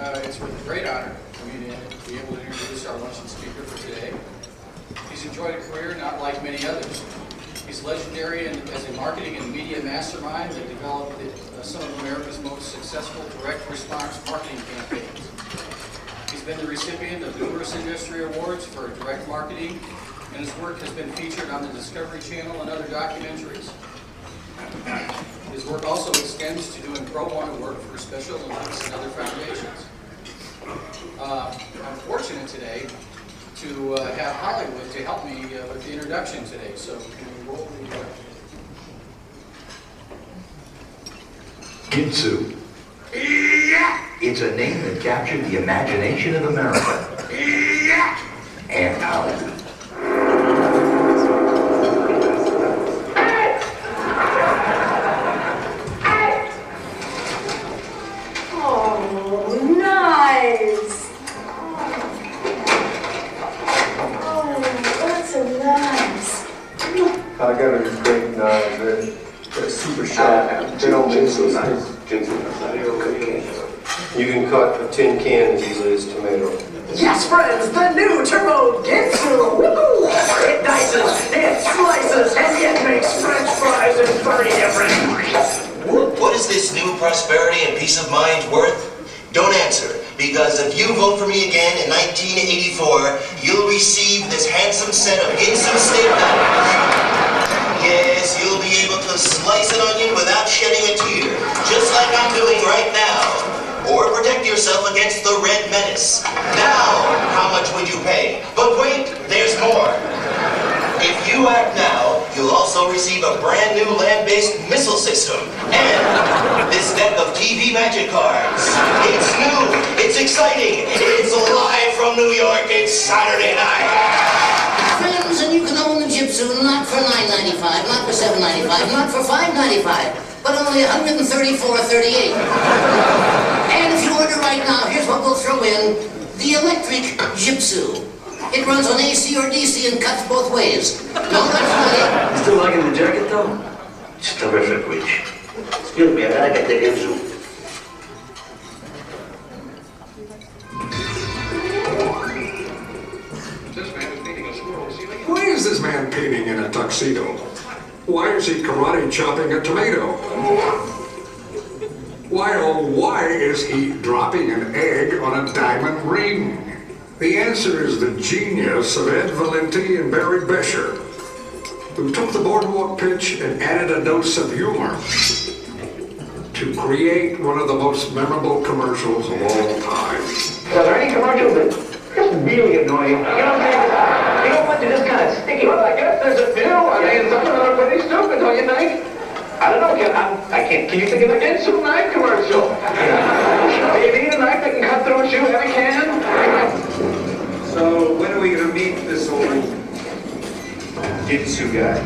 It's with great honor for me to be able to introduce our luncheon speaker for today. He's enjoyed a career not like many others. He's legendary as a marketing and media mastermind that developed some of America's most successful direct response marketing campaigns. He's been the recipient of numerous industry awards for direct marketing, and his work has been featured on the Discovery Channel and other documentaries. His work also extends to doing pro bono work for Special Olympics and other foundations. I'm fortunate today to have Hollywood to help me with the introduction today. So can we roll the Ginsu. It's a name that captured the imagination of America and Hollywood. Oh, nice. Oh, that's so nice. I got a great knife. They're super sharp. They don't miss those nice. You can cut a tin can as easily as a tomato. Yes, friends, the new Turbo Ginsu! Woohoo! It dices, it slices, and it makes French fries very different. What is this new prosperity and peace of mind worth? Don't answer, because if you vote for me again in 1984, you'll receive this handsome set of Ginsu steak knives. Yes, you'll be able to slice an onion without shedding a tear, just like I'm doing right now. Or protect yourself against the Red Menace. Now, how much would you pay? But wait, there's more. If you act now, you'll also receive a brand new land-based missile system and this deck of TV magic cards. It's new, it's exciting, it's live from New York, it's Saturday night. Friends, and you can own the Gypsum not for $9.95, not for $7.95, not for $5.95, but only $134.38. And if you order right now, here's what we'll throw in: the electric Gypsum. It runs on AC or DC and cuts both ways. No, that's funny. Still liking the jacket, though? It's terrific, Rich. Excuse me, I gotta get the Ginsu. Why is this man painting in a tuxedo? Why is he karate chopping a tomato? Why, oh, why is he dropping an egg on a diamond ring? The answer is the genius of Ed Valenti and Barry Besher, who took the boardwalk pitch and added a dose of humor to create one of the most memorable commercials of all time. Are there any commercials that just really annoy you? You know what I'm saying? You know what? They're just kind of sticky. Well, I guess there's a few. I mean, some of them are pretty stupid, don't you think? I don't know. I can't. Can you think of a Ginsu knife commercial? Do you need a knife that can cut through a shoe heavy can? So when are we gonna meet this old Ginsu guy?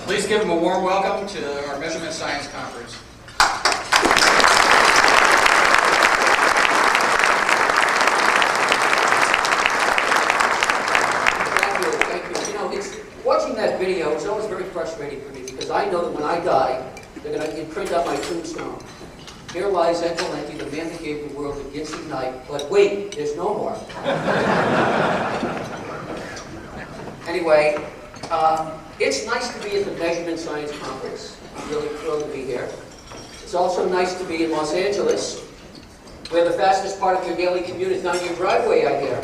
Please give him a warm welcome to our Measurement Science Conference. Thank you. You know, watching that video is always very frustrating for me because I know that when I die, they're going to imprint on my tombstone: here lies Ed Valenti, the man that gave the world the Ginsu knife. But wait, there's no more. Anyway, it's nice to be at the Measurement Science Conference. I'm really thrilled to be here. It's also nice to be in Los Angeles, where the fastest part of your daily commute is down your driveway, I hear.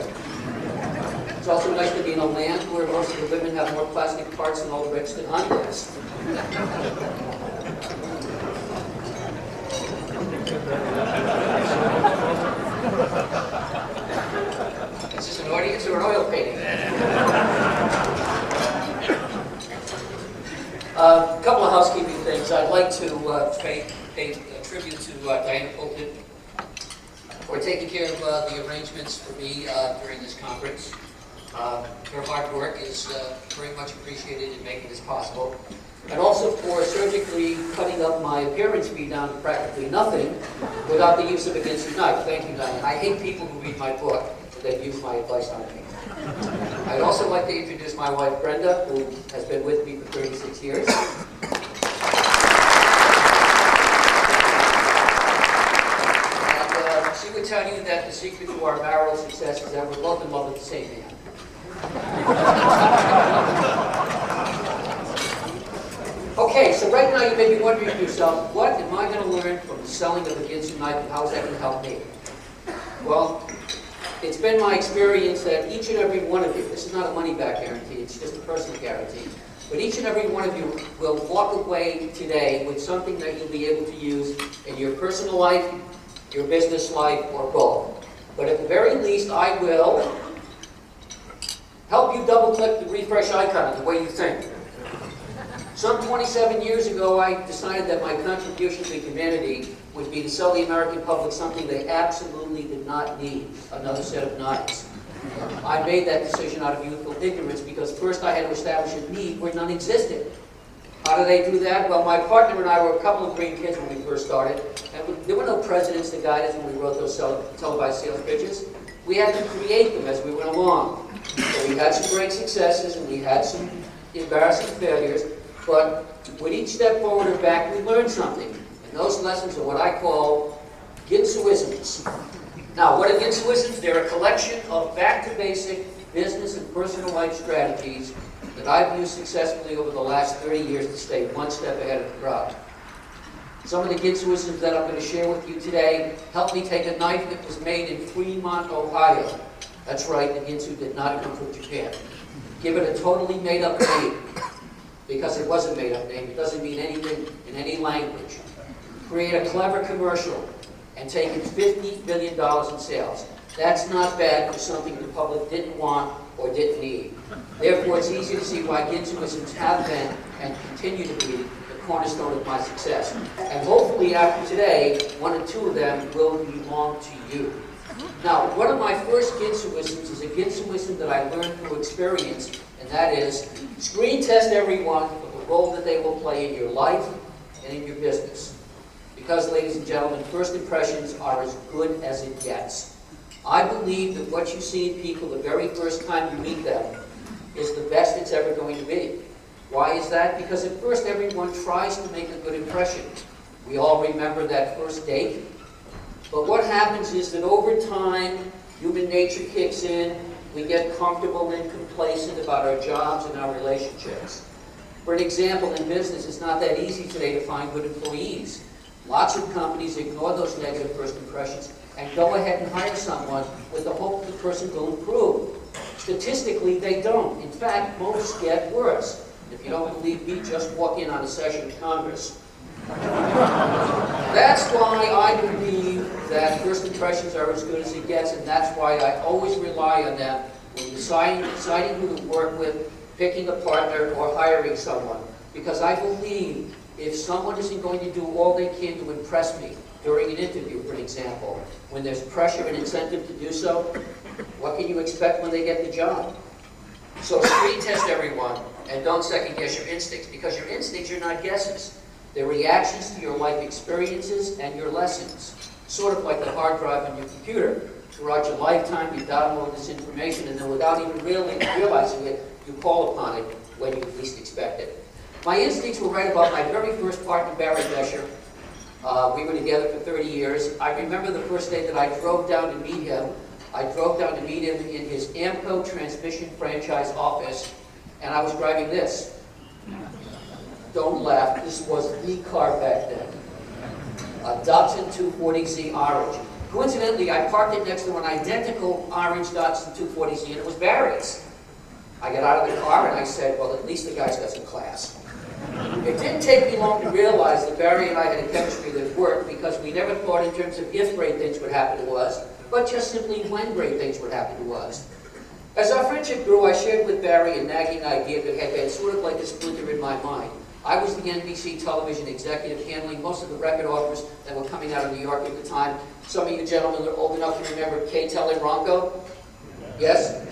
It's also nice to be in a land where most of the women have more plastic parts and old bricks than I'm blessed. Is this an audience or an oil painting? A couple of housekeeping things. I'd like to pay a tribute to Diana Copeland for taking care of the arrangements for me during this conference. Her hard work is very much appreciated in making this possible. And also for surgically cutting up my appearance fee down to practically nothing without the use of a Ginsu knife. Thank you, Diane. I hate people who read my book and then use my advice on me. I'd also like to introduce my wife, Brenda, who has been with me for 36 years. And you that the secret to our marital success is that we're both in love with the same man. Okay, so right now you may be wondering to yourself, what am I going to learn from the selling of a Ginsu knife and how is that going to help me? Well, it's been my experience that each and every one of you, this is not a money-back guarantee, it's just a personal guarantee, but each and every one of you will walk away today with something that you'll be able to use in your personal life, your business life, or both. But at the very least, I will help you double-click the refresh icon the way you think. Some 27 years ago, I decided that my contribution to humanity would be to sell the American public something they absolutely did not need, another set of knives. I made that decision out of youthful ignorance because first I had to establish a need where none existed. How do they do that? Well, my partner and I were a couple of green kids when we first started, and there were no presidents to guide us when we wrote those televised sales pitches. We had to create them as we went along. So we had some great successes and we had some embarrassing failures, but with each step forward or back, we learned something. And those lessons are what I call Ginsuisms. Now, what are Ginsuisms? They're a collection of back-to-basic business and personal life strategies that I've used successfully over the last 30 years to stay one step ahead of the crowd. Some of the Ginsuisms that I'm going to share with you today helped me take a knife that was made in Fremont, Ohio. That's right, the Ginsu did not come from Japan. Give it a totally made-up name, because it was a made-up name. It doesn't mean anything in any language. Create a clever commercial and take in $50 billion in sales. That's not bad for something the public didn't want or didn't need. Therefore, it's easy to see why Ginsuisms have been and continue to be the cornerstone of my success. And hopefully after today, one or two of them will belong to you. Now, one of my first Ginsuisms is a Ginsuism that I learned through experience, and that is, screen test everyone for the role that they will play in your life and in your business. Because, ladies and gentlemen, first impressions are as good as it gets. I believe that what you see in people the very first time you meet them is the best it's ever going to be. Why is that? Because at first everyone tries to make a good impression. We all remember that first date. But what happens is that over time, human nature kicks in, we get comfortable and complacent about our jobs and our relationships. For an example, in business, it's not that easy today to find good employees. Lots of companies ignore those negative first impressions and go ahead and hire someone with the hope that the person will improve. Statistically, they don't. In fact, most get worse. If you don't believe me, just walk in on a session of Congress. That's why I believe that first impressions are as good as it gets, and that's why I always rely on them when deciding who to work with, picking a partner, or hiring someone. Because I believe if someone isn't going to do all they can to impress me during an interview, for example, when there's pressure and incentive to do so, what can you expect when they get the job? So screen test everyone, and don't second guess your instincts, because your instincts are not guesses. They're reactions to your life experiences and your lessons. Sort of like the hard drive on your computer. Throughout your lifetime, you download this information, and then without even really realizing it, you call upon it when you least expect it. My instincts were right about my very first partner, Barry Besher. We were together for 30 years. I remember the first day that I drove down to meet him. I drove down to meet him in his Amco transmission franchise office, and I was driving this. Don't laugh, this was the car back then. A Datsun 240Z orange. Coincidentally, I parked it next to an identical orange Datsun 240Z, and it was Barry's. I got out of the car and I said, well, at least the guy's got some class. It didn't take me long to realize that Barry and I had a chemistry that worked, because we never thought in terms of if great things would happen to us, but just simply when great things would happen to us. As our friendship grew, I shared with Barry a nagging idea that had been sort of like a splinter in my mind. I was the NBC television executive handling most of the record offers that were coming out of New York at the time. Some of you gentlemen are old enough to remember K-Tel and Ronco. Yes?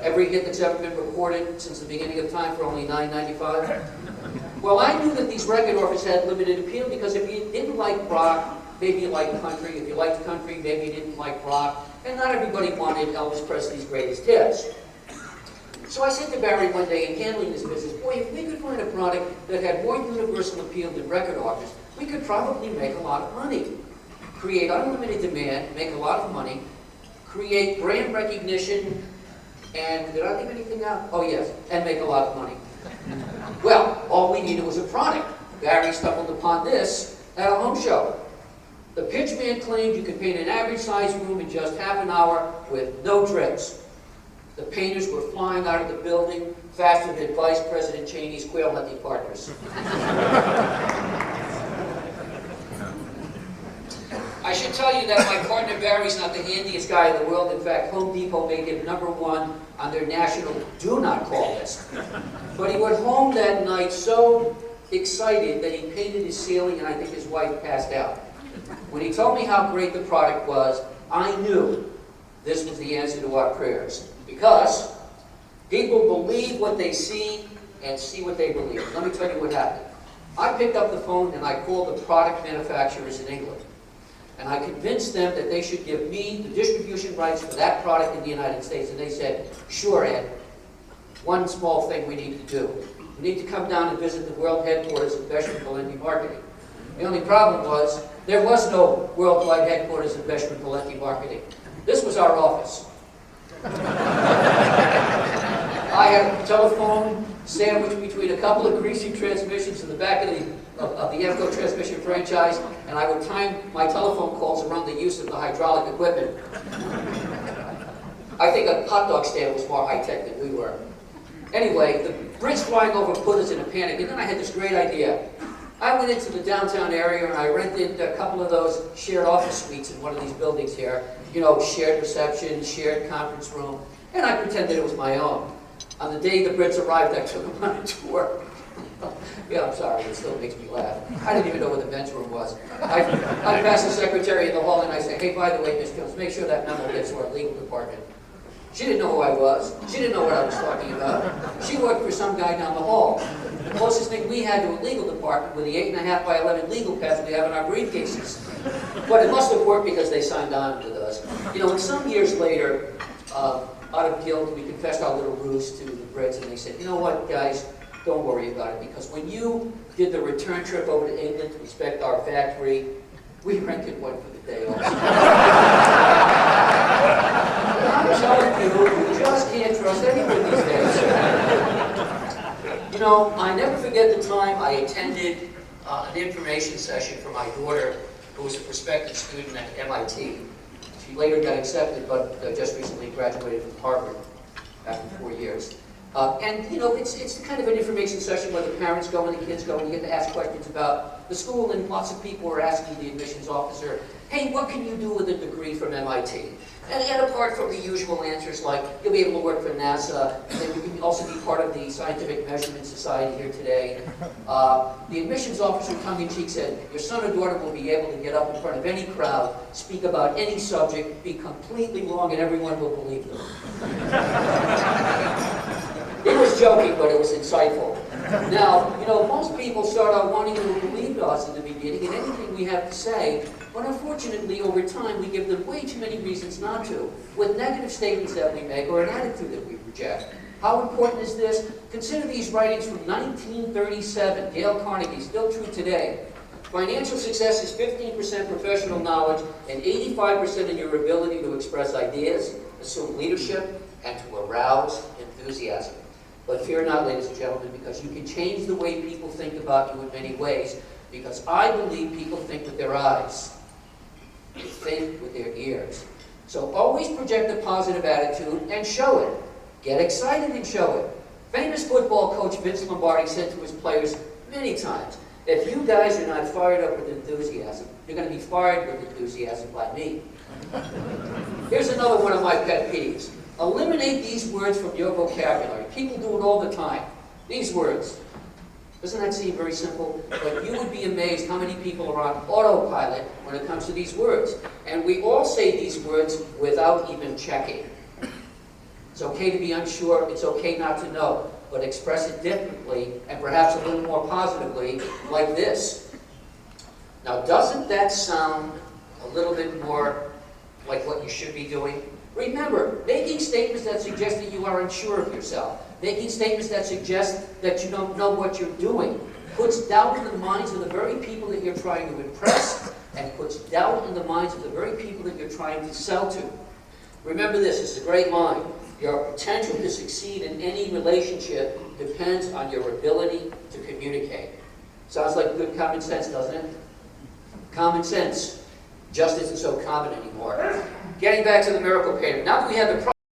Every hit that's ever been recorded since the beginning of time for only $9.95. Well, I knew that these record offers had limited appeal, because if you didn't like rock, maybe you liked country. If you liked country, maybe you didn't like rock. And not everybody wanted Elvis Presley's greatest hits. So I said to Barry one day, in handling this business, boy, if we could find a product that had more universal appeal than record offers, we could probably make a lot of money. Create unlimited demand, make a lot of money, create brand recognition, and did I leave anything out? Oh yes, and make a lot of money. Well, all we needed was a product. Barry stumbled upon this at a home show. The pitchman claimed you could paint an average-sized room in just half an hour with no drips. The painters were flying out of the building faster than Vice President Cheney's quail hunting partners. I should tell you that my partner Barry's not the handiest guy in the world. In fact, Home Depot made him #1 on their national do not call list. But he went home that night so excited that he painted his ceiling, and I think his wife passed out. When he told me how great the product was, I knew this was the answer to our prayers. Because people believe what they see and see what they believe. Let me tell you what happened. I picked up the phone and I called the product manufacturers in England. And I convinced them that they should give me the distribution rights for that product in the United States. And they said, sure, Ed. One small thing we need to do. We need to come down and visit the world headquarters of Beshman Valenti Marketing. The only problem was, there was no worldwide headquarters of Beshman Valenti Marketing. This was our office. I had a telephone sandwiched between a couple of greasy transmissions in the back of the EFCO transmission franchise, and I would time my telephone calls around the use of the hydraulic equipment. I think a hot dog stand was more high-tech than we were. Anyway, the Brits flying over put us in a panic, and then I had this great idea. I went into the downtown area and I rented a couple of those shared office suites in one of these buildings here. You know, shared reception, shared conference room, and I pretended it was my own. On the day the Brits arrived, I took them on a tour. Yeah, I'm sorry, it still makes me laugh. I didn't even know what the men's room was. I passed the secretary in the hall and I said, hey, by the way, Miss Jones, make sure that memo gets to our legal department. She didn't know who I was. She didn't know what I was talking about. She worked for some guy down the hall. The closest thing we had to a legal department were the 8.5 by 11 legal pads we have in our briefcases. But it must have worked because they signed on with us. You know, and some years later, out of guilt, we confessed our little ruse to the Brits, and they said, you know what, guys, don't worry about it, because when you did the return trip over to England to inspect our factory, we rented one for the day also. I'm telling you, you just can't trust anyone these days. You know, I never forget the time I attended an information session for my daughter, who was a prospective student at MIT. She later got accepted, but just recently graduated from Harvard after 4 years. And, you know, it's kind of an information session where the parents go and the kids go and you get to ask questions about the school, and lots of people are asking the admissions officer, hey, what can you do with a degree from MIT? And apart from the usual answers like, you'll be able to work for NASA, and then you can also be part of the Scientific Measurement Society here today. The admissions officer tongue-in-cheek said, your son or daughter will be able to get up in front of any crowd, speak about any subject, be completely wrong, and everyone will believe them. It was joking, but it was insightful. Now, you know, most people start out wanting to believe us in the beginning and anything we have to say, but unfortunately, over time, we give them way too many reasons not to, with negative statements that we make or an attitude that we project. How important is this? Consider these writings from 1937, Dale Carnegie, still true today. Financial success is 15% professional knowledge and 85% in your ability to express ideas, assume leadership, and to arouse enthusiasm. But fear not, ladies and gentlemen, because you can change the way people think about you in many ways, because I believe people think with their eyes. They think with their ears. So always project a positive attitude and show it. Get excited and show it. Famous football coach Vince Lombardi said to his players many times, if you guys are not fired up with enthusiasm, you're going to be fired with enthusiasm by me. Here's another one of my pet peeves. Eliminate these words from your vocabulary. People do it all the time. These words. Doesn't that seem very simple? But you would be amazed how many people are on autopilot when it comes to these words. And we all say these words without even checking. It's okay to be unsure. It's okay not to know. But express it differently and perhaps a little more positively, like this. Now, doesn't that sound a little bit more like what you should be doing? Remember, making statements that suggest that you are unsure of yourself, making statements that suggest that you don't know what you're doing, puts doubt in the minds of the very people that you're trying to impress, and puts doubt in the minds of the very people that you're trying to sell to. Remember this, it's a great line. Your potential to succeed in any relationship depends on your ability to communicate. Sounds like good common sense, doesn't it? Common sense just isn't so common anymore. Getting back to the miracle painter. Now that we have the